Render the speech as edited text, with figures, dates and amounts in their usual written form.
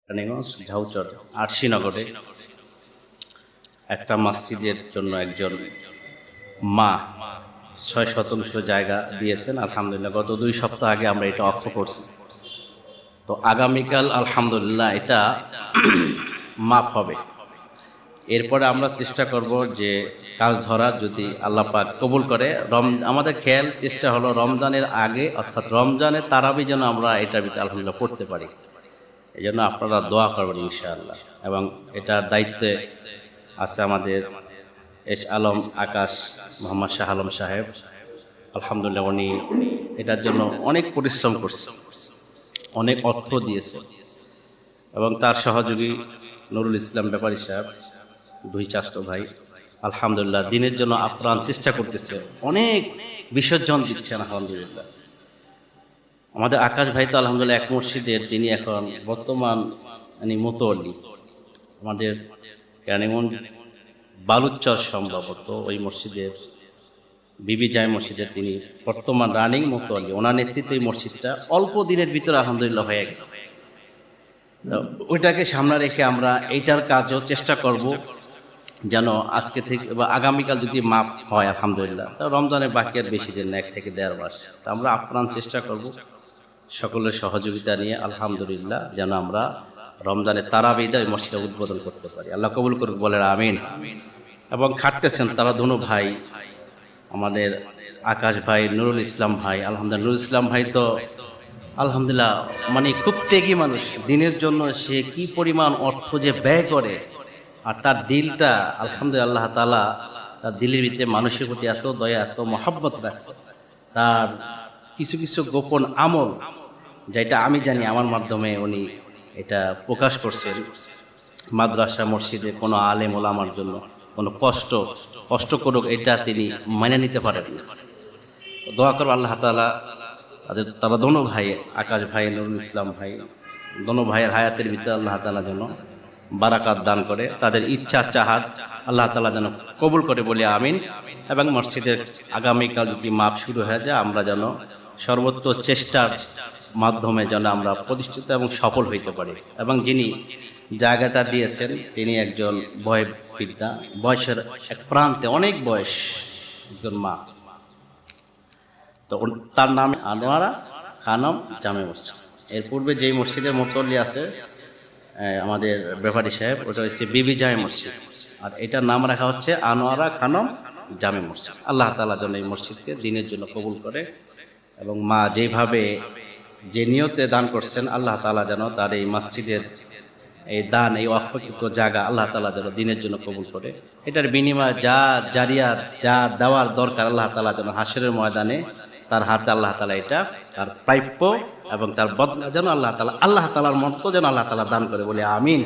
রানীগঞ্জ ঝাউচর আরশিনগরে একটা মসজিদের জন্য একজন মা ৬ শতাংশ জায়গা দিয়েছেন। আলহামদুলিল্লাহ গত ২ সপ্তাহ আগে আমরা এটা অক্ষ করছি। তো আগামীকাল আলহামদুলিল্লাহ এটা মাপ হবে। এরপরে আমরা চেষ্টা করব যে কাজ ধরা, যদি আল্লাহ পাক কবুল করে। আমাদের খেয়াল চেষ্টা হলো রমজানের আগে, অর্থাৎ রমজানের তারাবি যেন আমরা এটার ভিতরে আলহামদুলিল্লাহ পড়তে পারি। এই জন্য আপনারা দোয়া করবেন ইনশাআল্লাহ। এবং এটার দায়িত্বে আছে আমাদের এস আলম আকাশ মোহাম্মদ শাহ আলম সাহেব। আলহামদুলিল্লাহ উনি এটার জন্য অনেক পরিশ্রম করছে, অনেক অর্থ দিয়েছে, এবং তার সহযোগী নুরুল ইসলাম ব্যাপারী সাহেব, দুই চাচতো ভাই আলহামদুলিল্লাহ দিনের জন্য আপ্রাণ চেষ্টা করতেছে, অনেক বিসর্জন দিচ্ছেন আলহামদুলিল্লাহ। আমাদের আকাশ ভাই তো আলহামদুলিল্লাহ এক মসজিদের, তিনি এখন বর্তমান মোতোয়াল্লি আমাদের রানীগঞ্জ বালুচর, সম্ভবত ওই মসজিদের বিবি জায় মসজিদের তিনি বর্তমান রানিং মোতোয়াল্লি। ওনার নেতৃত্বে এই মসজিদটা অল্প দিনের ভিতরে আলহামদুলিল্লাহ হয়ে গেছে। ওইটাকে সামনে রেখে আমরা এইটার কাজও চেষ্টা করব যেন আজকে থেকে বা আগামীকাল যদি মাপ হয় আলহামদুলিল্লাহ, তা রমজানের বাকি আর বেশি দিন না, 1 থেকে 1.5 মাস। তা আমরা আপ্রাণ চেষ্টা করব সকলের সহযোগিতা নিয়ে আলহামদুলিল্লাহ যেন আমরা রমজানের তারাবিদা ওই মসজিদে উদ্বোধন করতে পারি। আল্লাহ কবুল করুক, বলে আমিন। এবং খাটতেছেন তারা দোনো ভাই, আমাদের আকাশ ভাই, নুরুল ইসলাম ভাই। আলহামদুলিল্লাহ নুরুল ইসলাম ভাই তো আলহামদুলিল্লাহ খুব ত্যাগী মানুষ। দিনের জন্য সে কি পরিমাণ অর্থ যে ব্যয় করে, আর তার দিলটা আলহামদুলিল্লাহ আল্লাহ তাআলা তার দিলের ভিতরে মানুষের প্রতি এত দয়া, এত মহব্বত রাখছে। তার কিছু কিছু গোপন আমল, যেটা আমি জানি, আমার মাধ্যমে উনি এটা প্রকাশ করছেন। মাদ্রাসা মসজিদে কোনো আলেম ওলামার জন্য কোনো কষ্ট করুক, এটা তিনি মেনে নিতে পারেন না। দোয়া করব আল্লাহ তাআলা তারা দোনো ভাই, আকাশ ভাই, নুরুল ইসলাম ভাই, দোনো ভাইয়ের হায়াতের ভিতরে আল্লাহ তাআলা যেন বারাকাত দান করে, তাদের ইচ্ছা চাহাত আল্লাহ তাআলা যেন কবুল করে, বলে আমিন। এবং মসজিদের আগামীকাল যদি মাপ শুরু হয়ে যায়, আমরা যেন সর্বোচ্চ চেষ্টার মাধ্যমে যেন আমরা প্রতিষ্ঠিত এবং সফল হইতে পারি। এবং যিনি জায়গাটা দিয়েছেন তিনি একজন বয়োবৃদ্ধা, বয়সের এক প্রান্তে, অনেক বয়স, একজন মা। তো তার নাম আনোয়ারা খানম জামে মসজিদ। এর পূর্বে যেই মসজিদের মোতোয়াল্লি আছে আমাদের ব্যাপারী সাহেব, ওটা হচ্ছে বিবি জায় মসজিদ, আর এটার নাম রাখা হচ্ছে আনোয়ারা খানম জামে মসজিদ। আল্লাহ তাআলা যেন এই মসজিদকে দিনের জন্য কবুল করে, এবং মা যেভাবে যে নিয়তে দান করছেন, আল্লাহ তাআলা যেন তার এই মসজিদের এই দান, এই ওয়াকফকৃত জায়গা আল্লাহ তাআলা যেন দিনের জন্য কবুল করে। এটার বিনিময়ে যা জারিয়াত, যা দেওয়ার দরকার, আল্লাহ তাআলা যেন হাসরের ময়দানে তার হাতে আল্লাহ তাআলা এটা তার প্রাপ্য এবং তার বদলা যেন আল্লাহ তাআলার মতো যেন আল্লাহ তাআলা দান করে, বলে আমিন।